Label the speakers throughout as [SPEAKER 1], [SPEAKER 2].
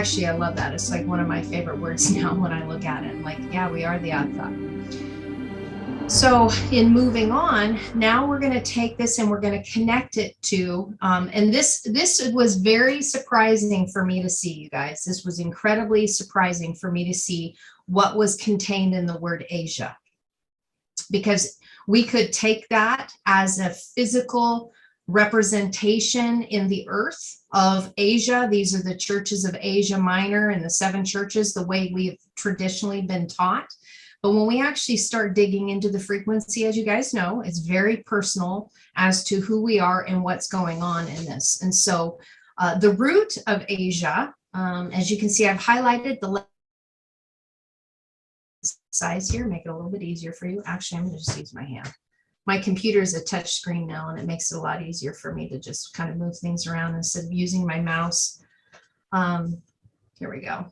[SPEAKER 1] Actually, I love that. It's like one of my favorite words now when I look at it. I'm like, yeah, we are the Adva. So in moving on, now we're going to take this and we're going to connect it to, and this was very surprising for me to see, you guys. This was incredibly surprising for me to see what was contained in the word Asia, because we could take that as a physical representation in the earth of Asia. These are the churches of Asia Minor and the 7 churches, the way we've traditionally been taught. But when we actually start digging into the frequency, as you guys know, it's very personal as to who we are and what's going on in this. And so the root of Asia, as you can see, I've highlighted the size here, make it a little bit easier for you. Actually, I'm going to just use my hand. My computer is a touch screen now, and it makes it a lot easier for me to just kind of move things around instead of using my mouse. Here we go.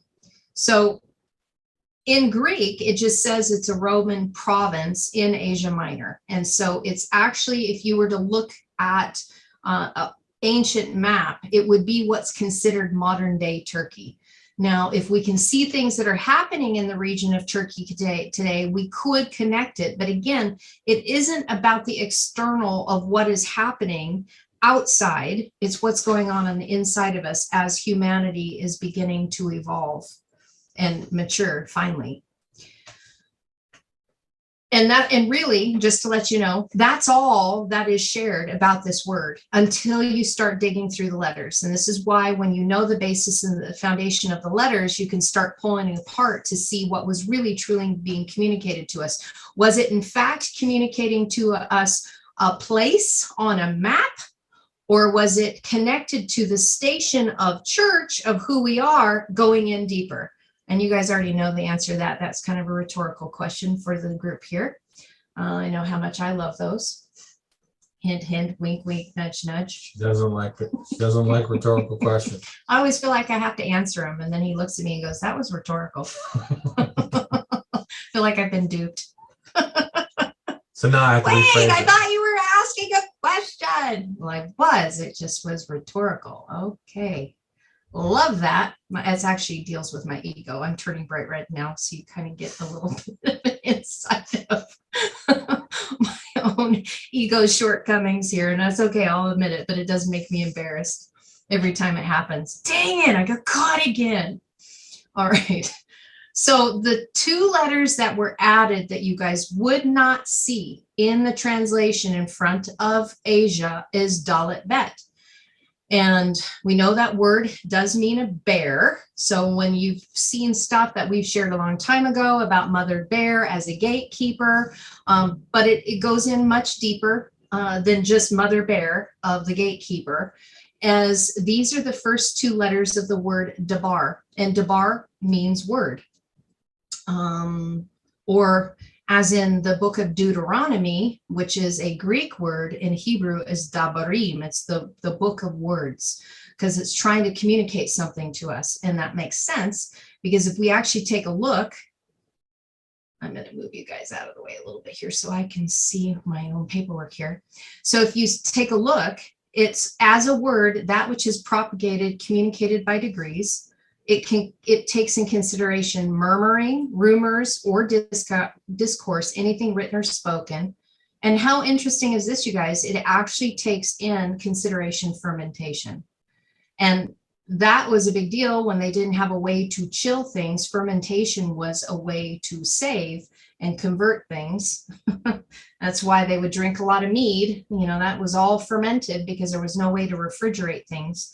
[SPEAKER 1] So in Greek, it just says it's a Roman province in Asia Minor. And so it's actually, if you were to look at an ancient map, it would be what's considered modern day Turkey. Now, if we can see things that are happening in the region of Turkey today, we could connect it. But again, it isn't about the external of what is happening outside. It's what's going on the inside of us as humanity is beginning to evolve and mature finally. And really, just to let you know, that's all that is shared about this word until you start digging through the letters. And this is why when you know the basis and the foundation of the letters, you can start pulling it apart to see what was really truly being communicated to us. Was it in fact communicating to us a place on a map? Or was it connected to the station of church of who we are going in deeper? And you guys already know the answer to that. That's kind of a rhetorical question for the group here. I know how much I love those. Hint, hint, wink, wink, nudge, nudge.
[SPEAKER 2] She doesn't like it. She doesn't like rhetorical questions.
[SPEAKER 1] I always feel like I have to answer them. And then he looks at me and goes, that was rhetorical. I feel like I've been duped.
[SPEAKER 2] So now I have to
[SPEAKER 1] Wait, I
[SPEAKER 2] rephrase it.
[SPEAKER 1] thought you were asking a question. Well, I was. It just was rhetorical. Okay. Love that. It actually deals with my ego. I'm turning bright red now, so you kind of get a little bit of an insight of my own ego shortcomings here. And that's okay, I'll admit it, but it does make me embarrassed every time it happens. Dang it, I got caught again. All right. So the 2 letters that were added that you guys would not see in the translation in front of Asia is Dalet Bet. And we know that word does mean a bear. So when you've seen stuff that we've shared a long time ago about Mother Bear as a gatekeeper, but it goes in much deeper than just Mother Bear of the gatekeeper, as these are the first 2 letters of the word Dabar. And Dabar means word. Or as in the book of Deuteronomy, which is a Greek word, in Hebrew is Dabarim. It's the book of words, because it's trying to communicate something to us. And that makes sense, because if we actually take a look, I'm going to move you guys out of the way a little bit here so I can see my own paperwork here. So if you take a look, it's as a word, that which is propagated, communicated by degrees. It takes in consideration murmuring, rumors, or discourse, anything written or spoken. And how interesting is this, you guys? It actually takes in consideration fermentation. And that was a big deal when they didn't have a way to chill things. Fermentation was a way to save and convert things. That's why they would drink a lot of mead. You know, that was all fermented because there was no way to refrigerate things.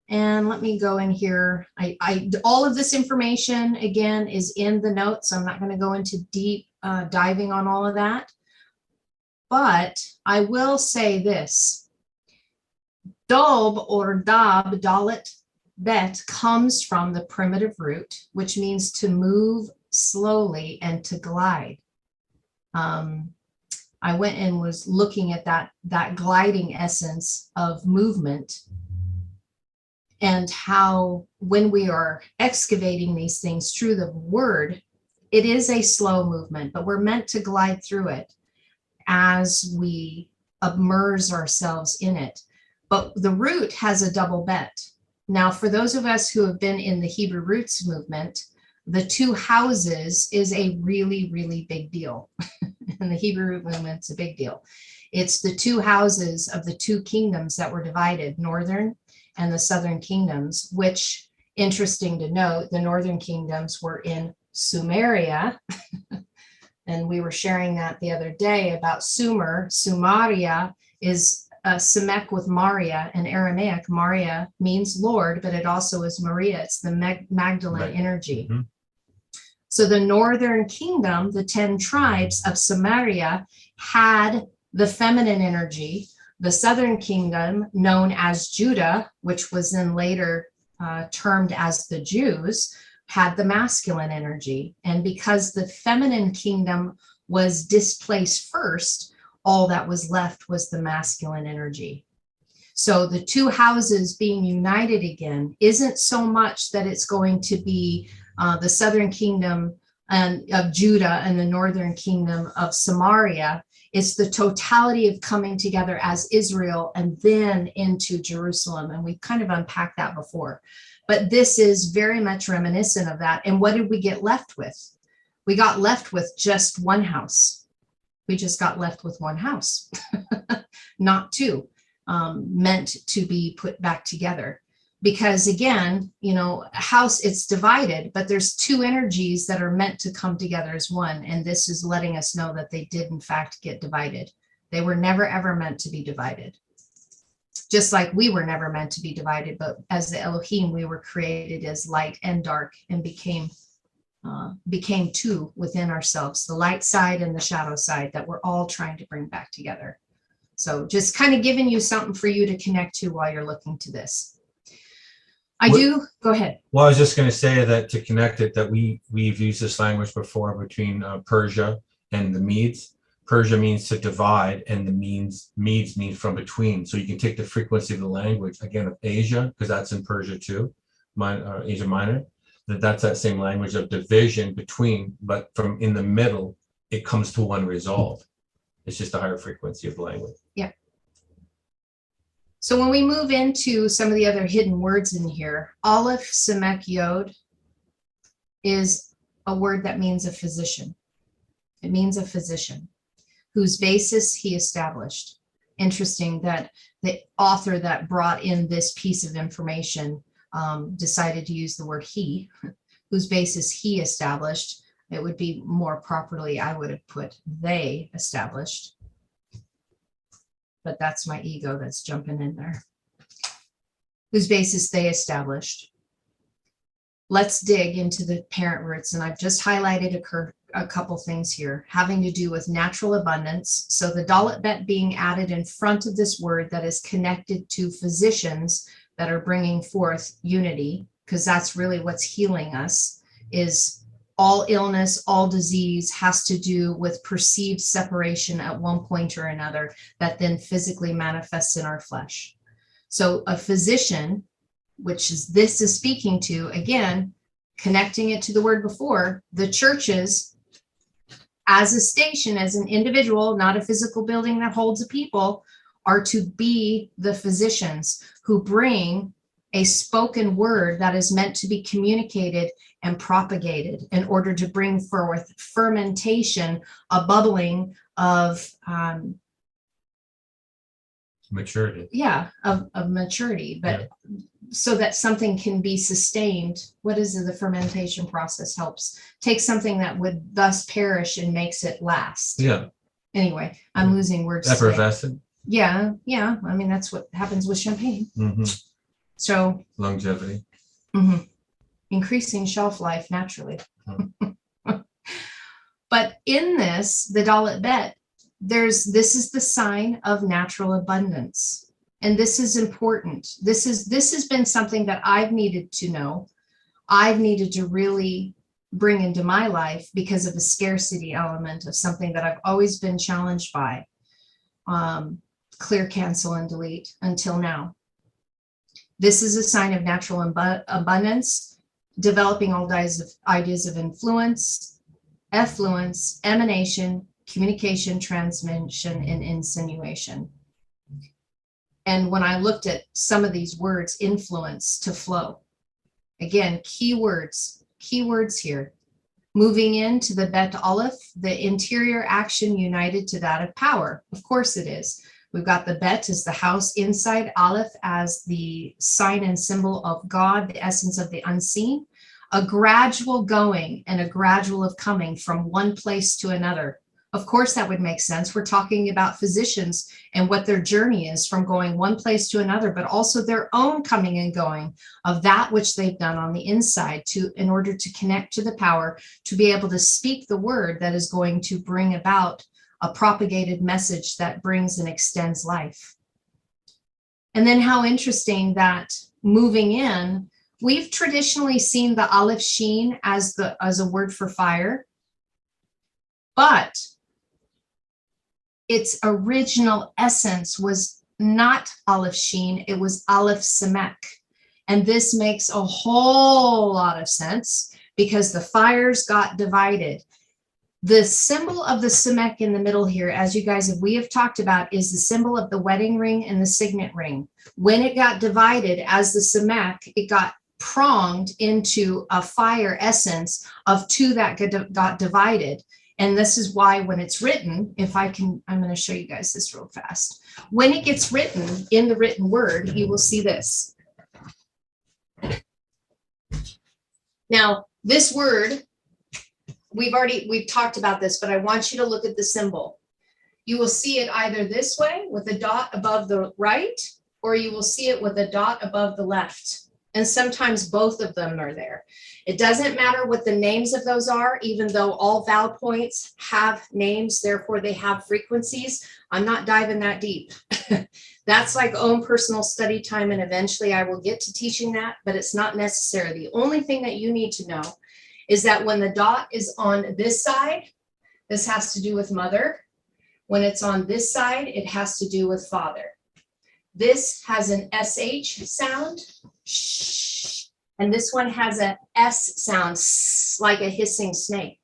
[SPEAKER 1] And let me go in here. All of this information, again, is in the notes. So I'm not going to go into deep diving on all of that. But I will say this. Dob or Dab, Dalet, Bet comes from the primitive root, which means to move slowly and to glide. I went and was looking at that gliding essence of movement, and how when we are excavating these things through the word, it is a slow movement, but we're meant to glide through it as we immerse ourselves in it. But the root has a double bet. Now, for those of us who have been in the Hebrew roots movement, the two houses is a really, really big deal. In the Hebrew root movement, it's a big deal. It's the two houses of the two kingdoms that were divided, northern and the southern kingdoms, which, interesting to note, the northern kingdoms were in Sumeria. And we were sharing that the other day about Sumer. Sumaria is Semek with Maria. In Aramaic, Maria means Lord, but it also is Maria. It's the Magdalene energy. Mm-hmm. So the northern kingdom, the 10 tribes of Samaria, had the feminine energy. The southern kingdom, known as Judah, which was then later termed as the Jews, had the masculine energy. And because the feminine kingdom was displaced first, all that was left was the masculine energy. So the two houses being united again isn't so much that it's going to be the southern kingdom of Judah and the northern kingdom of Samaria. It's the totality of coming together as Israel and then into Jerusalem. And we've kind of unpacked that before. But this is very much reminiscent of that. And what did we get left with? We got left with just one house. We just got left with one house, not two, meant to be put back together. Because again, you know, a house, it's divided, but there's two energies that are meant to come together as one. And this is letting us know that they did in fact get divided. They were never, ever meant to be divided. Just like we were never meant to be divided, but as the Elohim, we were created as light and dark and became two within ourselves, the light side and the shadow side that we're all trying to bring back together. So just kind of giving you something for you to connect to while you're looking to this. Go ahead.
[SPEAKER 2] Well, I was just going to say that to connect it, that we've used this language before between Persia and the Medes. Persia means to divide, and the Medes means from between. So you can take the frequency of the language, again, of Asia, because that's in Persia too, Asia Minor, that's that same language of division between, but from in the middle, it comes to one resolve. It's just a higher frequency of the language.
[SPEAKER 1] Yeah. So when we move into some of the other hidden words in here, Aleph Semek Yod is a word that means a physician. It means a physician whose basis he established. Interesting that the author that brought in this piece of information decided to use the word he, whose basis he established. It would be more properly, I would have put they established. But that's my ego that's jumping in there. Whose basis they established. Let's dig into the parent roots. And I've just highlighted a couple things here having to do with natural abundance. So the Dalet Bet being added in front of this word that is connected to physicians that are bringing forth unity, because that's really what's healing us, is all illness, all disease has to do with perceived separation at one point or another that then physically manifests in our flesh. So a physician, which is this is speaking to, again, connecting it to the word before, the churches as a station, as an individual, not a physical building that holds a people, are to be the physicians who bring a spoken word that is meant to be communicated and propagated in order to bring forth fermentation, a bubbling of
[SPEAKER 2] maturity.
[SPEAKER 1] Yeah, of maturity, but so that something can be sustained. What is it? The fermentation process helps take something that would thus perish and makes it last.
[SPEAKER 2] Yeah.
[SPEAKER 1] Anyway, I'm losing words.
[SPEAKER 2] Effervescent.
[SPEAKER 1] Yeah. I mean, that's what happens with champagne.
[SPEAKER 2] Mm-hmm.
[SPEAKER 1] So
[SPEAKER 2] longevity.
[SPEAKER 1] Mm-hmm. Increasing shelf life naturally. But in this, the Dalet Bet, this is the sign of natural abundance. And this is important. This has been something that I've needed to know. I've needed to really bring into my life because of the scarcity element of something that I've always been challenged by. Clear, cancel, and delete until now. This is a sign of natural abundance, developing all ideas of influence, effluence, emanation, communication, transmission, and insinuation. And when I looked at some of these words, influence to flow. Again, keywords here. Moving into the Bet Aleph, the interior action united to that of power. Of course it is. We've got the Bet as the house inside, Aleph as the sign and symbol of God, the essence of the unseen. A gradual going and a gradual of coming from one place to another. Of course, that would make sense. We're talking about physicians and what their journey is from going one place to another, but also their own coming and going of that which they've done on the inside in order to connect to the power, to be able to speak the word that is going to bring about a propagated message that brings and extends life. And then how interesting that moving in, we've traditionally seen the Aleph Sheen as a word for fire, but its original essence was not Aleph Sheen, it was Aleph Samek. And this makes a whole lot of sense because the fires got divided. The symbol of the Samek in the middle here, as you guys we have talked about, is the symbol of the wedding ring and the signet ring. When it got divided as the Samek, it got pronged into a fire essence of two that got divided. And this is why when it's written, I'm going to show you guys this real fast. When it gets written in the written word, you will see this. Now, this word, we've talked about this, but I want you to look at the symbol. You will see it either this way with a dot above the right, or you will see it with a dot above the left. And sometimes both of them are there. It doesn't matter what the names of those are, even though all vowel points have names, therefore they have frequencies. I'm not diving that deep. That's like own personal study time, and eventually I will get to teaching that, but it's not necessary. The only thing that you need to know is that when the dot is on this side, this has to do with mother. When it's on this side, it has to do with father. This has an SH sound, shh, and this one has a S sound, like a hissing snake.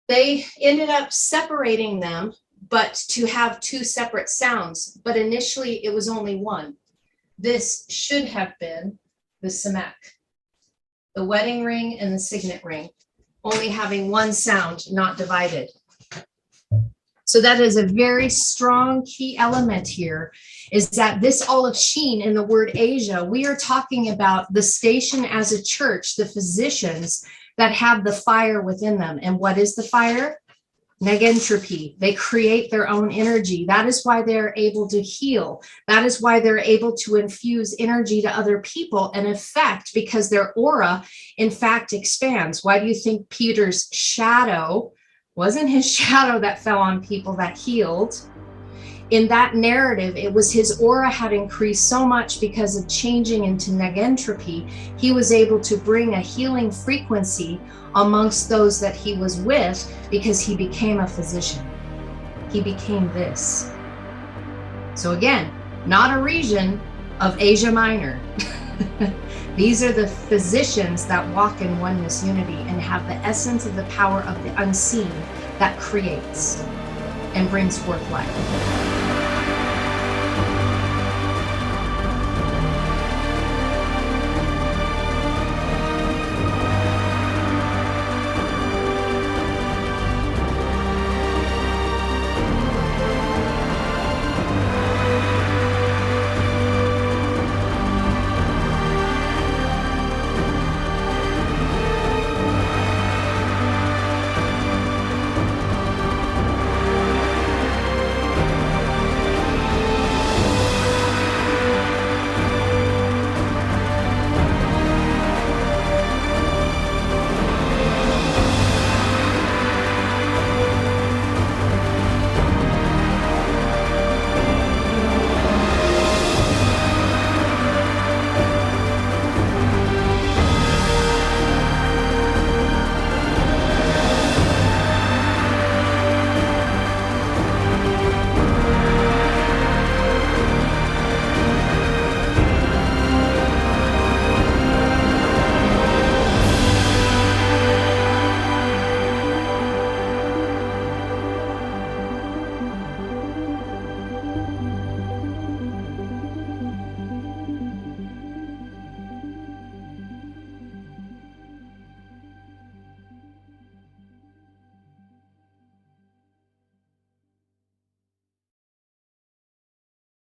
[SPEAKER 1] They ended up separating them, but to have two separate sounds, but initially it was only one. This should have been the Samek, the wedding ring and the signet ring, only having one sound, not divided. So that is a very strong key element here, is that this Aleph Sheen in the word Asia, we are talking about the station as a church, the physicians that have the fire within them. And what is the fire? Negentropy. They create their own energy. That is why they're able to heal. That is why they're able to infuse energy to other people and effect, because their aura, in fact, expands. Why do you think Peter's shadow wasn't his shadow that fell on people that healed? In that narrative, it was his aura had increased so much because of changing into negentropy. He was able to bring a healing frequency amongst those that he was with because he became a physician. He became this. So again, not a region of Asia Minor. These are the physicians that walk in oneness unity and have the essence of the power of the unseen that creates and brings forth life.